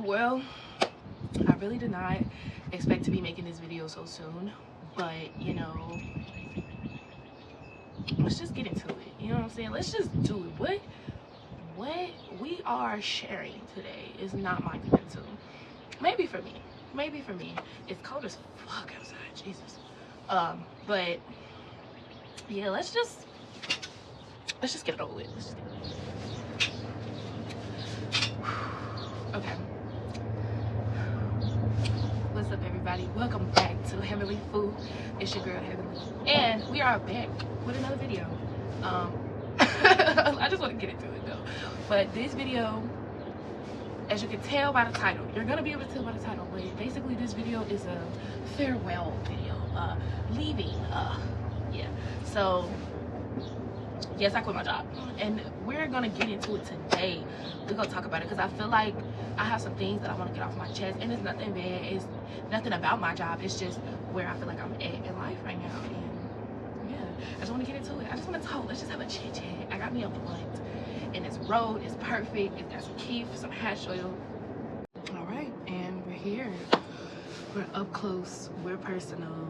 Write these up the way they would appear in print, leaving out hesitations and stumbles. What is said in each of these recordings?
Well, I really did not expect to be making this video so soon, but you know, let's just get into it. You know what I'm saying? Let's just do it. What we are sharing today is not monumental. Maybe for me. Maybe for me. It's cold as fuck outside. Jesus. But yeah, let's just get it over with. Let's just get it over with. Okay. What's up, everybody? Welcome back to Heavenly Food. It's your girl Heavenly, and we are back with another video. I just want to get into it though. But this video, as you can tell by the title, you're gonna be able to tell by the title. But basically, this video is a farewell video, leaving. Yeah. So yes, I quit my job, and we're gonna get into it today. We're gonna talk about it because I feel like I have some things that I want to get off my chest, and it's nothing bad. It's nothing about my job. It's just where I feel like I'm at in life right now, and yeah, I just want to get into it. I just want to talk. Let's just have a chit chat. I got me a blunt, and it's rolled. It's perfect. It's got some keef, some hash oil. All right, and we're here. We're up close. We're personal.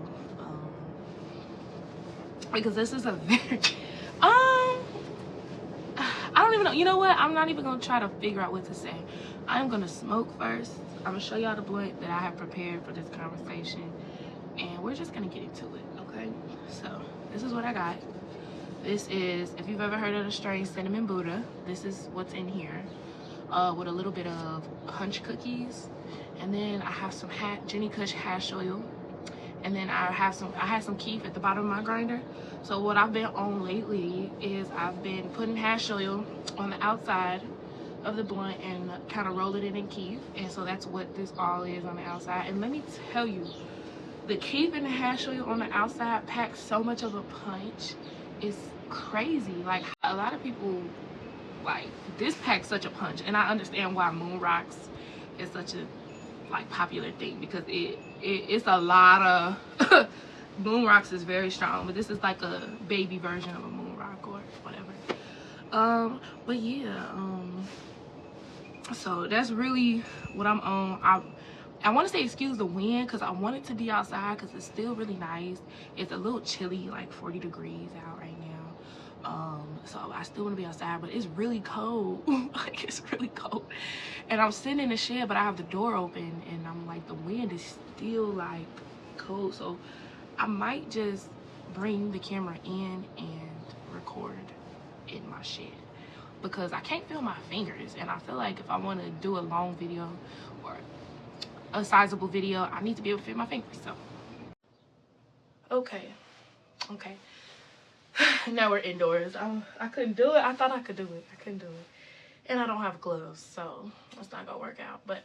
Because this is a very I don't even know. You know what? I'm not even gonna try to figure out what to say. I'm gonna smoke first. I'm gonna show y'all the blunt that I have prepared for this conversation, and we're just gonna get into it, okay? So this is what I got. This is, if you've ever heard of the strain Cinnamon Buddha, this is what's in here, with a little bit of punch cookies, and then I have some Jenny Kush hash oil. And then I had some keef at the bottom of my grinder. So what I've been on lately is I've been putting hash oil on the outside of the blunt and kind of rolling it in keef. And so that's what this all is on the outside. And let me tell you, the keef and the hash oil on the outside packs so much of a punch. It's crazy. Like, a lot of people, like, this packs such a punch. And I understand why Moon Rocks is such a popular thing, because it's a lot of Moon Rocks is very strong, but this is like a baby version of a Moon Rock or whatever. But yeah, so that's really what I'm on. I want to say excuse the wind because I want it to be outside because it's still really nice. It's a little chilly, like 40 degrees out right now. So I still want to be outside, but it's really cold. Like, it's really cold, and I'm sitting in the shed, but I have the door open, and I'm like, the wind is still like cold, so I might just bring the camera in and record in my shed because I can't feel my fingers, and I feel like if I want to do a long video or a sizable video, I need to be able to feel my fingers. So okay. Now we're indoors. I couldn't do it. I thought I could do it. I couldn't do it. And I don't have gloves, so it's not gonna work out. But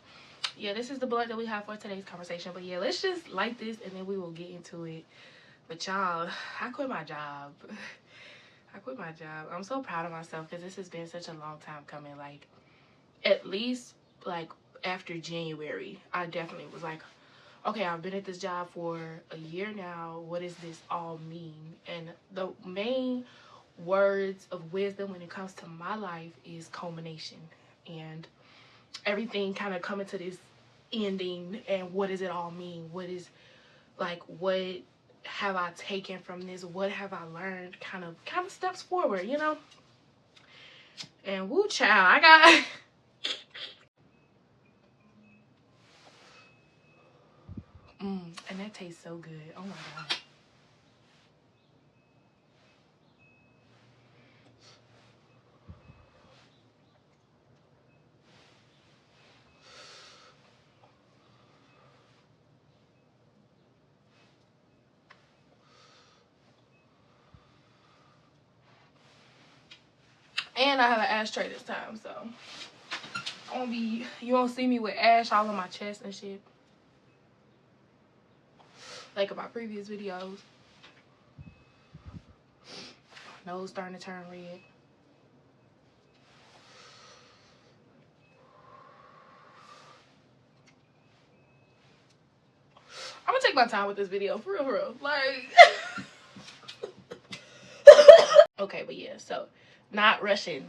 yeah, this is the blunt that we have for today's conversation. But yeah, let's just light this and then we will get into it. But y'all, I quit my job. I quit my job. I'm so proud of myself because this has been such a long time coming. Like, at least like after January, I definitely was like, okay, I've been at this job for a year now. What does this all mean? And the main words of wisdom when it comes to my life is culmination. And everything kind of coming to this ending. And what does it all mean? What is, like, what have I taken from this? What have I learned? Kind of steps forward, you know? And woo child, I got... and that tastes so good. Oh my god. And I have an ashtray this time, so you won't see me with ash all on my chest and shit like in my previous videos. My nose starting to turn red. I'm gonna take my time with this video, for real. Like, okay, but yeah, so not rushing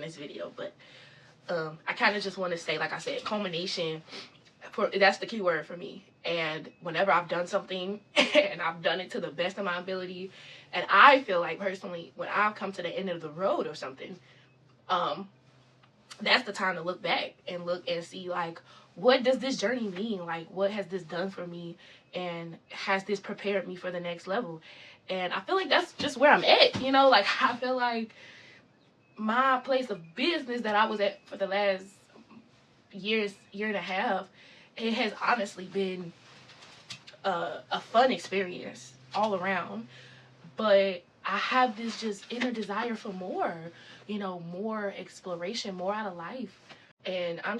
this video, but I kind of just want to say, like I said, culmination, that's the key word for me. And whenever I've done something and I've done it to the best of my ability, and I feel like personally, when I've come to the end of the road or something, that's the time to look back and look and see, like, what does this journey mean? Like, what has this done for me? And has this prepared me for the next level? And I feel like that's just where I'm at, you know? Like, I feel like my place of business that I was at for the last year and a half, it has honestly been a fun experience all around. But I have this just inner desire for more, you know, more exploration, more out of life. And I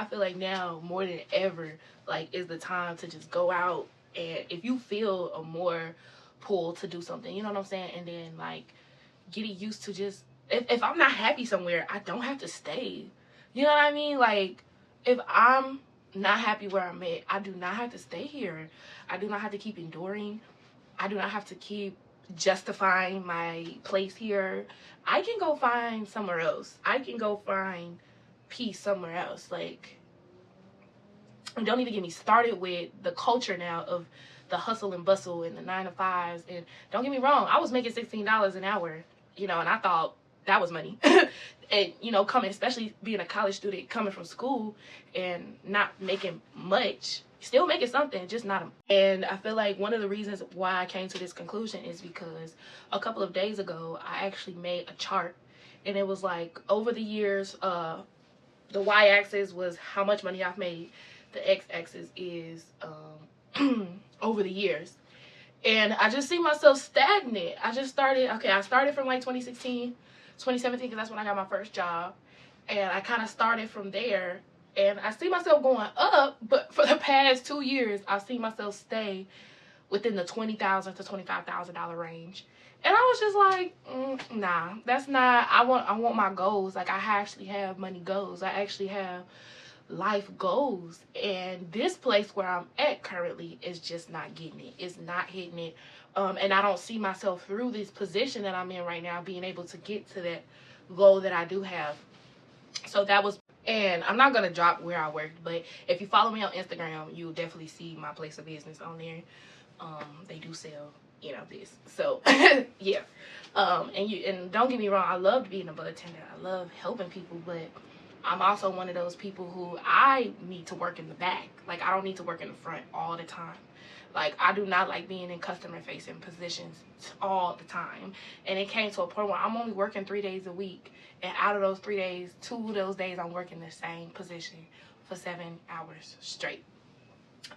feel like now more than ever, like, is the time to just go out. And if you feel a more pull to do something, you know what I'm saying? And then, like, getting used to just, if I'm not happy somewhere, I don't have to stay. You know what I mean? Like, if I'm not happy where I'm at, I do not have to stay here. I do not have to keep enduring. I do not have to keep justifying my place here. I can go find somewhere else. I can go find peace somewhere else. Like, and don't even get me started with the culture now of the hustle and bustle and the 9 to 5s. And don't get me wrong, I was making $16 an hour, you know, and I thought that was money. And, you know, especially being a college student, coming from school and not making much, still making something, just not. And I feel like one of the reasons why I came to this conclusion is because a couple of days ago, I actually made a chart, and it was like, over the years, the y-axis was how much money I've made. The x-axis is over the years. And I just see myself stagnant. I started from like 2016, 2017, because that's when I got my first job. And I kind of started from there. And I see myself going up, but for the past 2 years, I see myself stay within the $20,000 to $25,000 range. And I was just like, nah, that's not, I want my goals. Like, I actually have money goals. I actually have life goals. And this place where I'm at currently is just not getting it. It's not hitting it. And I don't see myself through this position that I'm in right now being able to get to that goal that I do have. So that was, and I'm not going to drop where I worked, but if you follow me on Instagram, you'll definitely see my place of business on there. They do sell, you know, this. So, yeah. And don't get me wrong, I loved being a bartender. I love helping people, but I'm also one of those people who I need to work in the back. Like, I don't need to work in the front all the time. Like, I do not like being in customer-facing positions all the time. And it came to a point where I'm only working 3 days a week. And out of those 3 days, 2 of those days, I'm working the same position for 7 hours straight.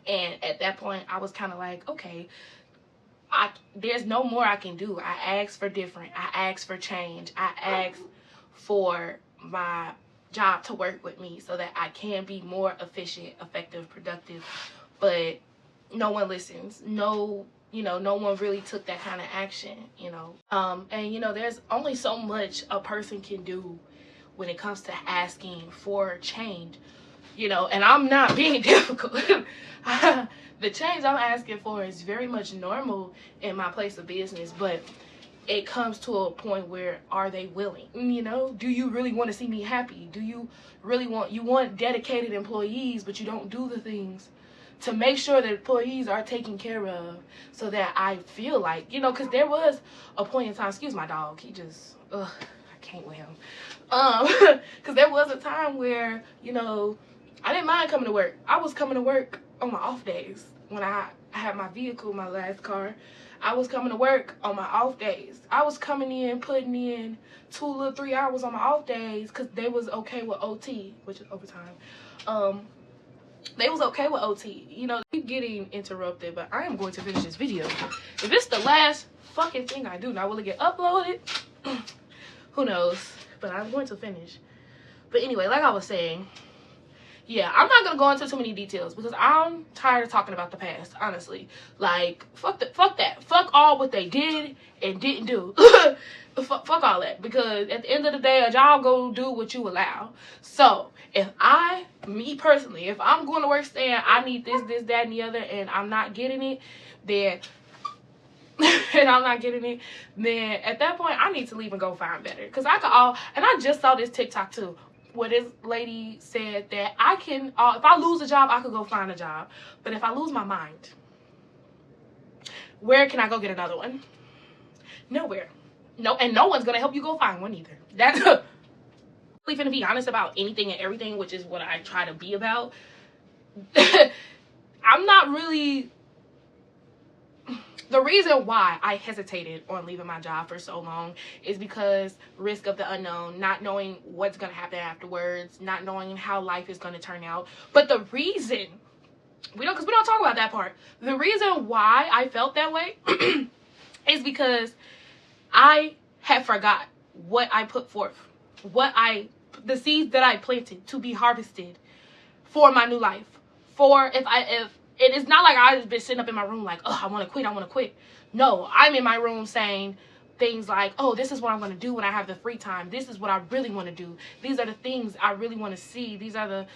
And at that point, I was kind of like, okay, there's no more I can do. I asked for different. I asked for change. I asked for my job to work with me so that I can be more efficient, effective, productive. But no one listens. No one really took that kind of action, you know. And, you know, there's only so much a person can do when it comes to asking for change, you know, and I'm not being difficult. The change I'm asking for is very much normal in my place of business, but it comes to a point where, are they willing? You know, do you really want to see me happy? Do you really want dedicated employees, but you don't do the things to make sure that employees are taken care of, so that I feel like, you know, because there was a point in time, excuse my dog, he just, I can't with him. Because there was a time where, you know, I didn't mind coming to work. I was coming to work on my off days. When I had my vehicle, my last car, I was coming to work on my off days. I was coming in, putting in 2 to 3 hours on my off days, because they was okay with OT, which is overtime. They was okay with OT. You know, keep getting interrupted, but I am going to finish this video. If it's the last fucking thing I do, now will it get uploaded? Who knows? But I'm going to finish. But anyway, like I was saying, yeah, I'm not gonna go into too many details because I'm tired of talking about the past, honestly. Like, fuck that. Fuck all what they did and didn't do. Fuck all that. Because at the end of the day, a job go do what you allow. So, me personally, if I'm going to work saying I need this, that, and the other, and I'm not getting it, then then at that point, I need to leave and go find better. Because and I just saw this TikTok too. where this lady said that I can, if I lose a job, I could go find a job. But if I lose my mind, where can I go get another one? Nowhere. No, and no one's gonna help you go find one either. That's really finna be honest about anything and everything, which is what I try to be about. I'm not really. The reason why I hesitated on leaving my job for so long is because risk of the unknown, not knowing what's going to happen afterwards, not knowing how life is going to turn out. But the reason, because we don't talk about that part. The reason why I felt that way is because I had forgot what I put forth, the seeds that I planted to be harvested for my new life. If it is not like I've been sitting up in my room like, oh, I want to quit. No, I'm in my room saying things like, oh, this is what I'm going to do when I have the free time. This is what I really want to do. These are the things I really want to see. These are the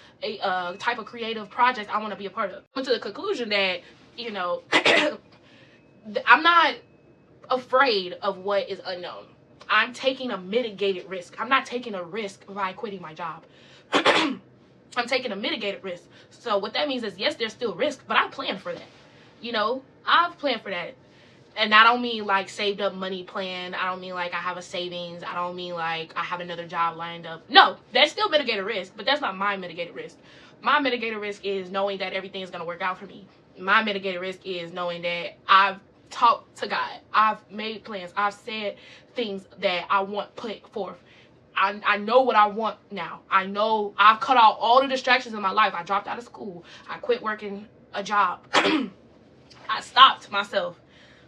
type of creative projects I want to be a part of. I went to the conclusion that, you know, I'm not afraid of what is unknown. I'm taking a mitigated risk. I'm not taking a risk by quitting my job. I'm taking a mitigated risk. So what that means is, yes, there's still risk, but I planned for that. You know, I've planned for that. And I don't mean like saved up money plan. I don't mean like I have a savings. I don't mean like I have another job lined up. No, that's still mitigated risk, but that's not my mitigated risk. My mitigated risk is knowing that everything is going to work out for me. My mitigated risk is knowing that I've talked to God. I've made plans. I've said things that I want put forth. I know what I want now. I know I've cut out all the distractions in my life. I dropped out of school. I quit working a job. I stopped myself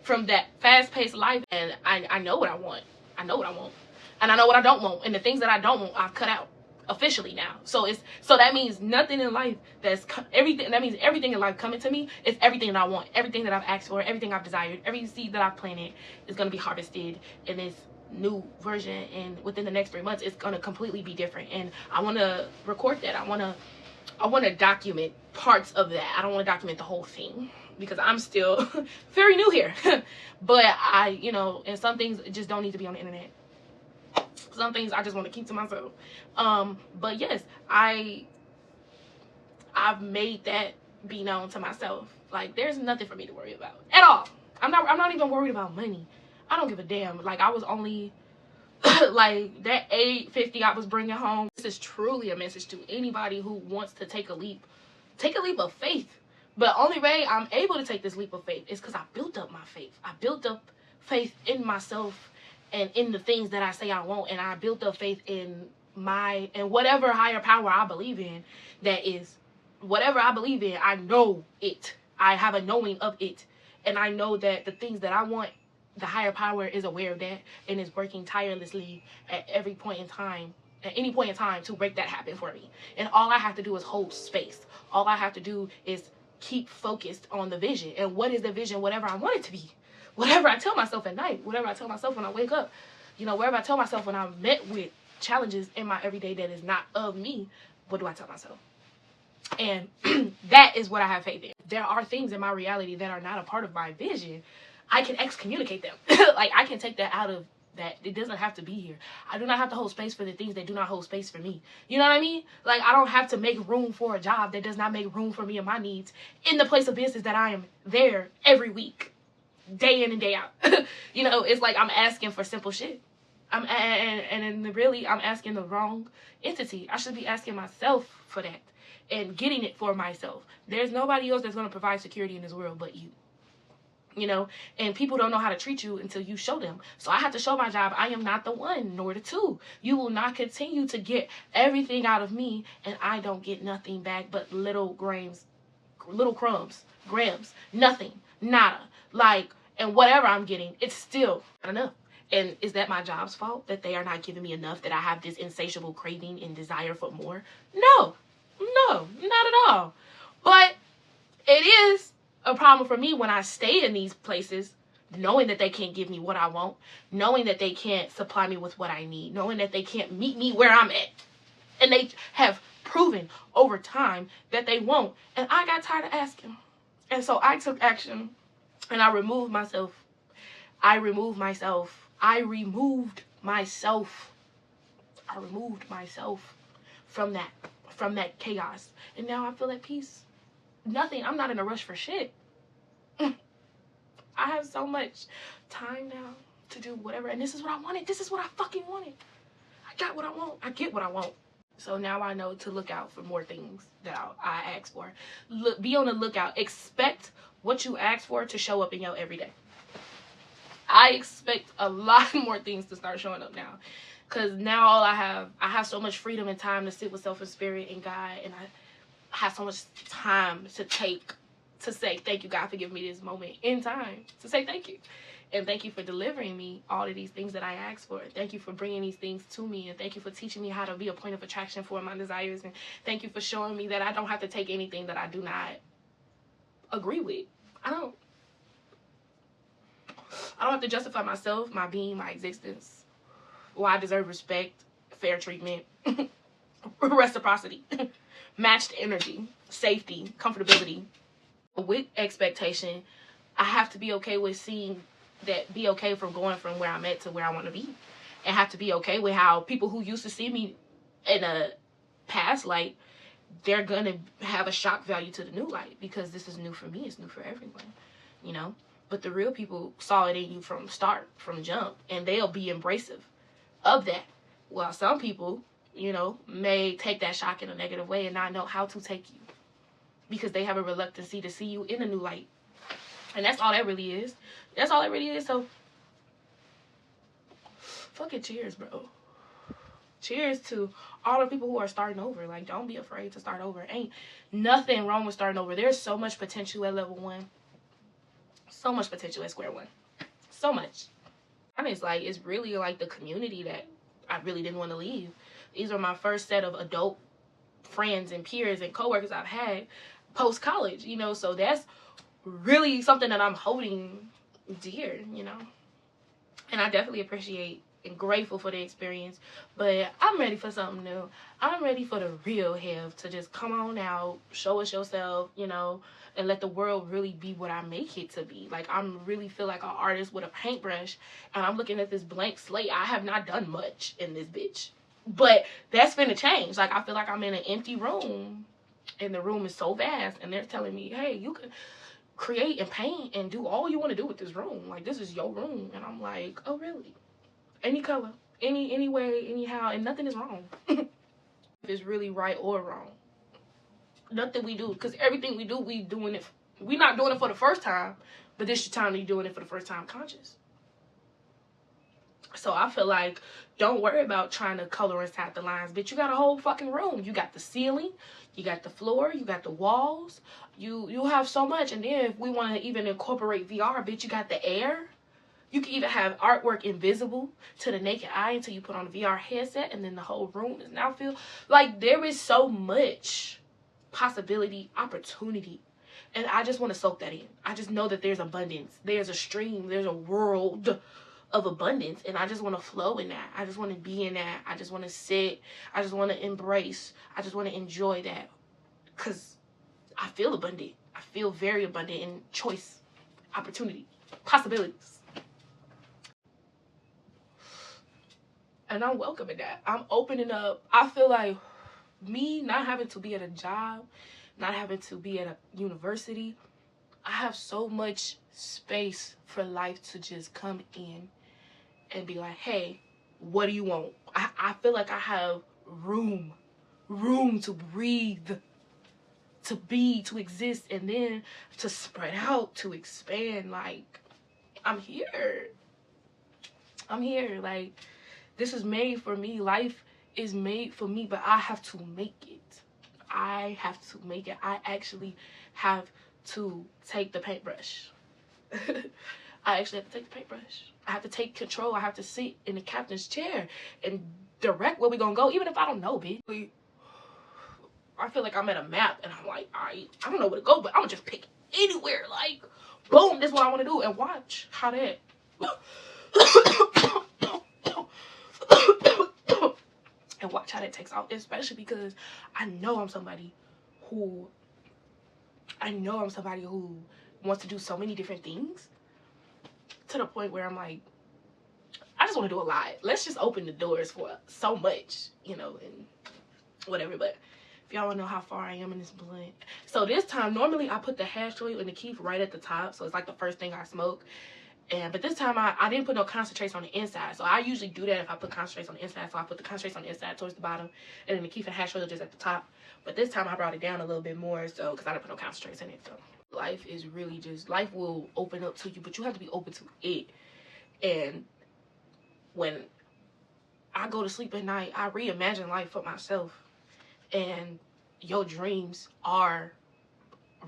from that fast-paced life, and I know what I want. I know what I want. And I know what I don't want. And the things that I don't want, I've cut out officially now. So that means nothing in life that means everything in life coming to me is everything that I want. Everything that I've asked for, everything I've desired, every seed that I've planted is going to be harvested in this new version, and within the next 3 months it's going to completely be different. And I want to record that. I want to document parts of that. I don't want to document the whole thing because I'm still very new here. But you know, and some things just don't need to be on the internet. Some things I just want to keep to myself. But yes, I've made that be known to myself. Like, there's nothing for me to worry about at all. I'm not even worried about money. I don't give a damn. Like, I was only like that $850 I was bringing home. This is truly a message to anybody who wants to take a leap of faith. But only way I'm able to take this leap of faith is because I built up my faith. I built up faith in myself and in the things that I say I want, and I built up faith in whatever higher power I believe in. That is, whatever I believe in, I know it. I have a knowing of it, and I know that the things that I want, the higher power is aware of that and is working tirelessly at any point in time to make that happen for me. And all I have to do is hold space. All I have to do is keep focused on the vision. And what is the vision? Whatever I want it to be. Whatever I tell myself at night. Whatever I tell myself when I wake up. You know, whatever I tell myself when I'm met with challenges in my everyday that is not of me. What do I tell myself? And that is what I have faith in. There are things in my reality that are not a part of my vision. I can excommunicate them. Like, I can take that out of that. It doesn't have to be here. I do not have to hold space for the things that do not hold space for me. You know what I mean? Like, I don't have to make room for a job that does not make room for me and my needs in the place of business that I am there every week, day in and day out. You know, it's like I'm asking for simple shit. I'm asking the wrong entity. I should be asking myself for that and getting it for myself. There's nobody else that's going to provide security in this world but you. You know, and people don't know how to treat you until you show them. So I have to show my job I am not the one nor the two. You will not continue to get everything out of me and I don't get nothing back but little grams, nothing, nada. Like, and whatever I'm getting, it's still not enough. And is that my job's fault that they are not giving me enough, that I have this insatiable craving and desire for more? No, not at all. But it is a problem for me when I stay in these places knowing that they can't give me what I want, knowing that they can't supply me with what I need, knowing that they can't meet me where I'm at. And they have proven over time that they won't. And I got tired of asking. And so I took action and I removed myself from that chaos. And now I feel at peace. Nothing. I'm not in a rush for shit. I have so much time now to do whatever. And this is what I wanted. This is what I fucking wanted. I got what I want. I get what I want. So now I know to look out for more things that I ask for. Look, be on the lookout. Expect what you ask for to show up in your everyday. I expect a lot more things to start showing up now. Because now I have so much freedom and time to sit with self and spirit and God. And I have so much time to say, thank you, God, for giving me this moment in time. To say thank you. And thank you for delivering me all of these things that I asked for. Thank you for bringing these things to me. And thank you for teaching me how to be a point of attraction for my desires. And thank you for showing me that I don't have to take anything that I do not agree with. I don't have to justify myself, my being, my existence. Well, I deserve respect, fair treatment, reciprocity, matched energy, safety, comfortability. With expectation, I have to be okay with seeing that, be okay from going from where I'm at to where I want to be. And have to be okay with how people who used to see me in a past light, they're going to have a shock value to the new light. Because this is new for me. It's new for everyone. You know? But the real people saw it in you from start, from jump. And they'll be embracive of that. While some people, you know, may take that shock in a negative way and not know how to take you. Because they have a reluctancy to see you in a new light. And that's all that really is. That's all it really is. So, fucking cheers, bro. Cheers to all the people who are starting over. Like, don't be afraid to start over. Ain't nothing wrong with starting over. There's so much potential at level 1. So much potential at square 1. So much. And it's like, it's really like the community that I really didn't want to leave. These are my first set of adult friends and peers and coworkers I've had post-college, you know, so that's really something that I'm holding dear, you know. And I definitely appreciate and grateful for the experience, but I'm ready for something new. I'm ready for the real Hev to just come on out, show us yourself, you know, and let the world really be what I make it to be. Like, I'm really feel like an artist with a paintbrush, and I'm looking at this blank slate. I have not done much in this bitch, but that's finna change. Like, I feel like I'm in an empty room, and the room is so vast, and they're telling me, hey, you can create and paint and do all you want to do with this room. Like, this is your room. And I'm like, oh, really? Any color, any way, anyhow, and nothing is wrong. If it's really right or wrong. Nothing we do, because everything we do, we're not doing it for the first time, but this your time to be doing it for the first time conscious. So I feel like, don't worry about trying to color inside the lines, bitch. You got a whole fucking room. You got the ceiling, you got the floor, you got the walls. You have so much. And then if we want to even incorporate VR, bitch, you got the air. You can even have artwork invisible to the naked eye until you put on a VR headset, and then the whole room is now filled. Like, there is so much possibility, opportunity. And I just want to soak that in. I just know that there's abundance. There's a stream. There's a world of abundance. And I just want to flow in that. I just want to be in that. I just want to sit. I just want to embrace. I just want to enjoy that. Because I feel abundant. I feel very abundant in choice, opportunity, possibilities. And I'm welcoming that. I'm opening up. I feel like me not having to be at a job, not having to be at a university, I have so much space for life to just come in and be like, hey, what do you want? I feel like I have room to breathe, to be, to exist, and then to spread out, to expand. Like, I'm here. Like, this is made for me. Life is made for me, but I have to make it. I have to make it. I actually have to take the paintbrush. I actually have to take the paintbrush. I have to take control. I have to sit in the captain's chair and direct where we're gonna go, even if I don't know, bitch. I feel like I'm at a map and I'm like, all right, I don't know where to go, but I'm gonna just pick anywhere. Like, boom, this is what I want to do, and watch how that and watch how that takes off. Especially because I know I'm somebody who wants to do so many different things, to the point where I'm like, I just want to do a lot. Let's just open the doors for so much, you know. And whatever. But if y'all want to know how far I am in this blunt. So this time, normally I put the hash oil and the keef right at the top. So it's like the first thing I smoke. But this time I didn't put no concentrates on the inside. So I usually do that if I put concentrates on the inside. So I put the concentrates on the inside towards the bottom. And then the keef and hash oil just at the top. But this time I brought it down a little bit more. So because I didn't put no concentrates in it. So life is really just, life will open up to you. But you have to be open to it. And when I go to sleep at night, I reimagine life for myself. And your dreams are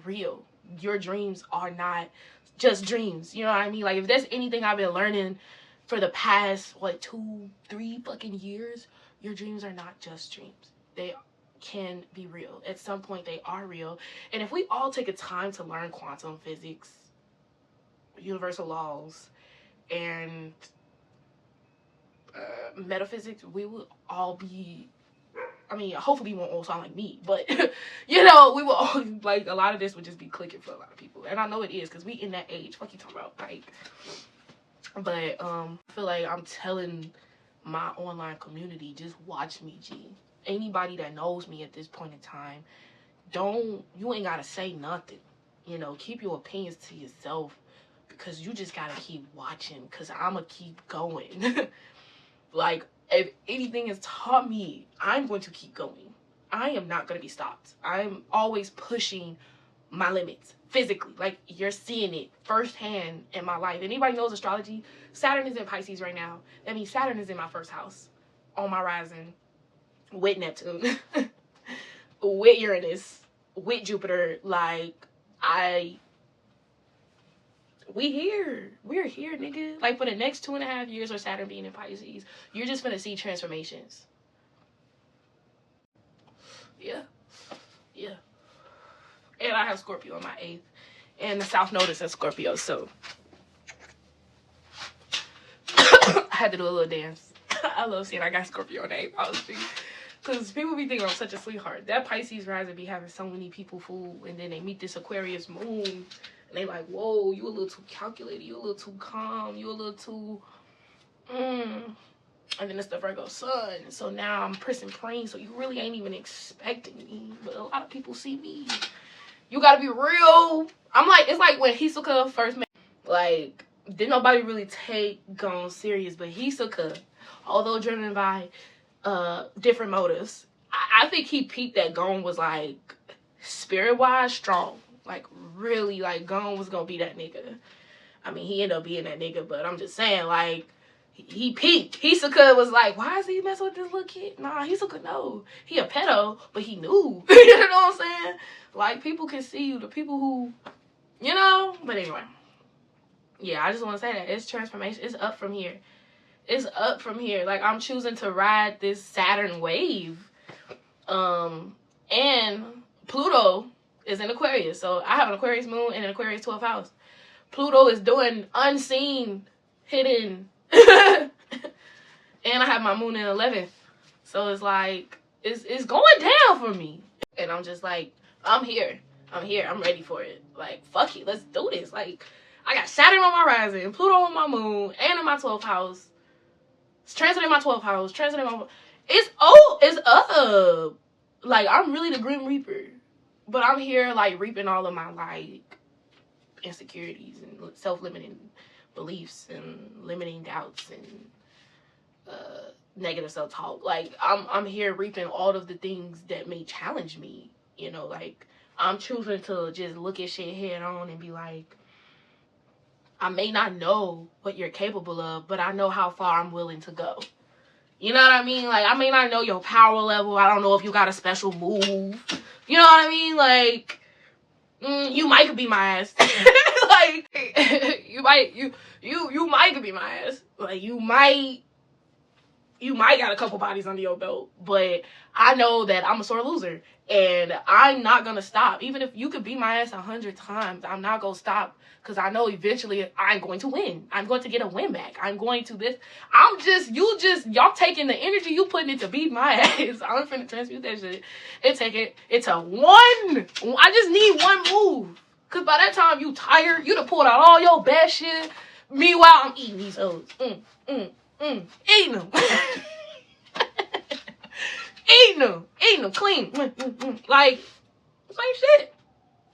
real. Your dreams are not just dreams. You know what I mean? Like, if there's anything I've been learning for the past, what, 2-3 fucking years, your dreams are not just dreams. They can be real. At some point, they are real. And if we all take a time to learn quantum physics, universal laws, and metaphysics, we will all be, I mean, hopefully we won't all sound like me, but, you know, we will all, like, a lot of this would just be clicking for a lot of people. And I know it is, because we in that age. Fuck you talking about, like, but, I feel like I'm telling my online community, just watch me, G. Anybody that knows me at this point in time, you ain't gotta say nothing. You know, keep your opinions to yourself, because you just gotta keep watching, because I'ma keep going. Like, if anything has taught me, I'm going to keep going. I am not going to be stopped. I'm always pushing my limits physically. Like, you're seeing it firsthand in my life. Anybody knows astrology? Saturn is in Pisces right now. That means Saturn is in my first house on my rising with Neptune, with Uranus, with Jupiter. Like, we're here, nigga. Like, for the next 2.5 years of Saturn being in Pisces, you're just gonna see transformations. Yeah. And I have Scorpio in my 8th. And the South Node is Scorpio, so I had to do a little dance. I love seeing I got Scorpio in 8th, honestly. Because people be thinking I'm such a sweetheart. That Pisces rising be having so many people fooled, and then they meet this Aquarius moon, and they like, whoa, you a little too calculated, you a little too calm, you a little too, and then it's the Virgo sun. So now I'm Pris and Preen, so you really ain't even expecting me. But a lot of people see me. You gotta be real. I'm like, it's like when Hisoka first met, like, didn't nobody really take Gon serious, but Hisoka, although driven by different motives, I think he peaked that Gon was, like, spirit-wise strong. Like, really, like, Gon was gonna be that nigga. I mean, he ended up being that nigga, but I'm just saying, like, he peaked. Hisoka was like, why is he messing with this little kid? Nah, Hisoka, no. He a pedo, but he knew. You know what I'm saying? Like, people can see you. The people who, you know? But anyway. Yeah, I just want to say that. It's transformation. It's up from here. It's up from here. Like, I'm choosing to ride this Saturn wave. And Pluto is in Aquarius. So I have an Aquarius moon and an Aquarius 12th house. Pluto is doing unseen, hidden. And I have my moon in 11th. So it's like, it's going down for me. And I'm just like, I'm here. I'm ready for it. Like, fuck it. Let's do this. Like, I got Saturn on my rising, Pluto on my moon, and in my 12th house. It's transit in my 12th house. Transit in my... It's up. Like, I'm really the Grim Reaper. But I'm here, like, reaping all of my, like, insecurities and self-limiting beliefs and limiting doubts and negative self-talk. Like, I'm here reaping all of the things that may challenge me. You know, like, I'm choosing to just look at shit head on and be like, I may not know what you're capable of, but I know how far I'm willing to go. You know what I mean? Like, I may not know your power level. I don't know if you got a special move. You know what I mean? Like, you might could be my ass. Like, you might could be my ass. Like, you might got a couple bodies under your belt, but I know that I'm a sore loser, and I'm not gonna stop. Even if you could beat my ass 100 times, I'm not gonna stop, because I know eventually I'm going to win. I'm going to get a win back. I'm going to this. Y'all taking the energy you putting into beat my ass. I'm finna transmute that shit and take it into one. I just need one move, because by that time you tired. You done pulled out all your best shit. Meanwhile, I'm eating these hoes. Eating them. eating them clean. Like, this ain't shit.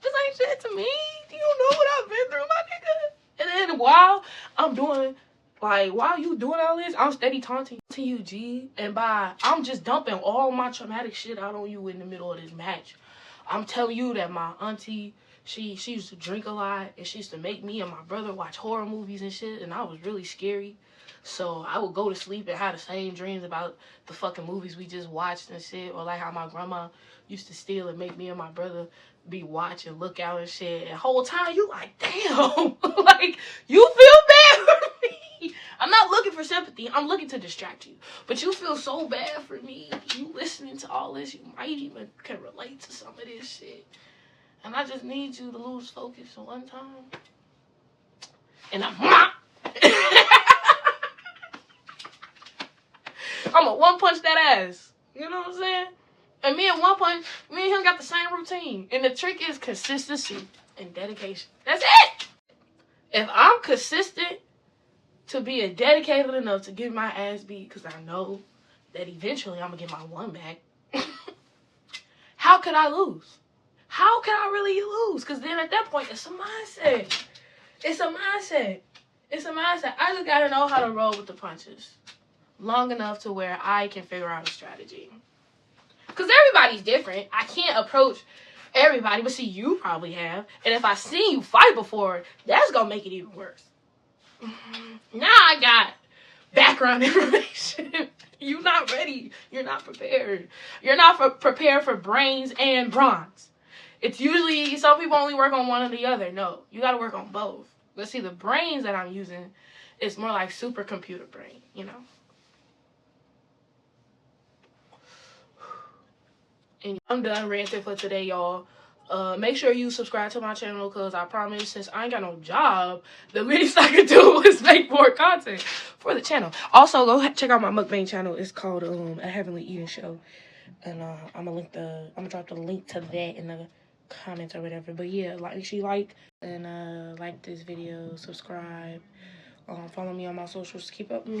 This ain't shit to me. Do you know what I've been through, my nigga? And then while you doing all this, I'm steady taunting you, G. And I'm just dumping all my traumatic shit out on you in the middle of this match. I'm telling you that my auntie, she used to drink a lot, and she used to make me and my brother watch horror movies and shit, and I was really scary. So I would go to sleep and have the same dreams about the fucking movies we just watched and shit, or like how my grandma used to steal and make me and my brother be watching Lookout and shit. And the whole time you like, damn, like, you feel bad for me. I'm not looking for sympathy. I'm looking to distract you. But you feel so bad for me. You listening to all this, you might even can relate to some of this shit. And I just need you to lose focus one time. And I'm a one punch that ass. You know what I'm saying? And me and him got the same routine. And the trick is consistency and dedication. That's it. If I'm consistent to be dedicated enough to get my ass beat, because I know that eventually I'm going to get my one back, how could I lose? How can I really lose? Because then at that point, it's a mindset. It's a mindset. I just got to know how to roll with the punches long enough to where I can figure out a strategy. Because everybody's different. I can't approach everybody. But see, you probably have. And if I seen you fight before, that's going to make it even worse. Now I got background information. You're not ready. You're not prepared. You're not prepared for brains and bronze. It's usually, some people only work on one or the other. No, you got to work on both. But see, the brains that I'm using is more like supercomputer brain, you know. And I'm done ranting for today, y'all. Make sure you subscribe to my channel, because I promise, since I ain't got no job, the least I can do is make more content for the channel. Also, go check out my mukbang channel. It's called A Heavenly Eating Show. And I'm gonna drop the link to that in the comments or whatever. But yeah, make sure you like and like this video, subscribe, follow me on my socials, keep up with me.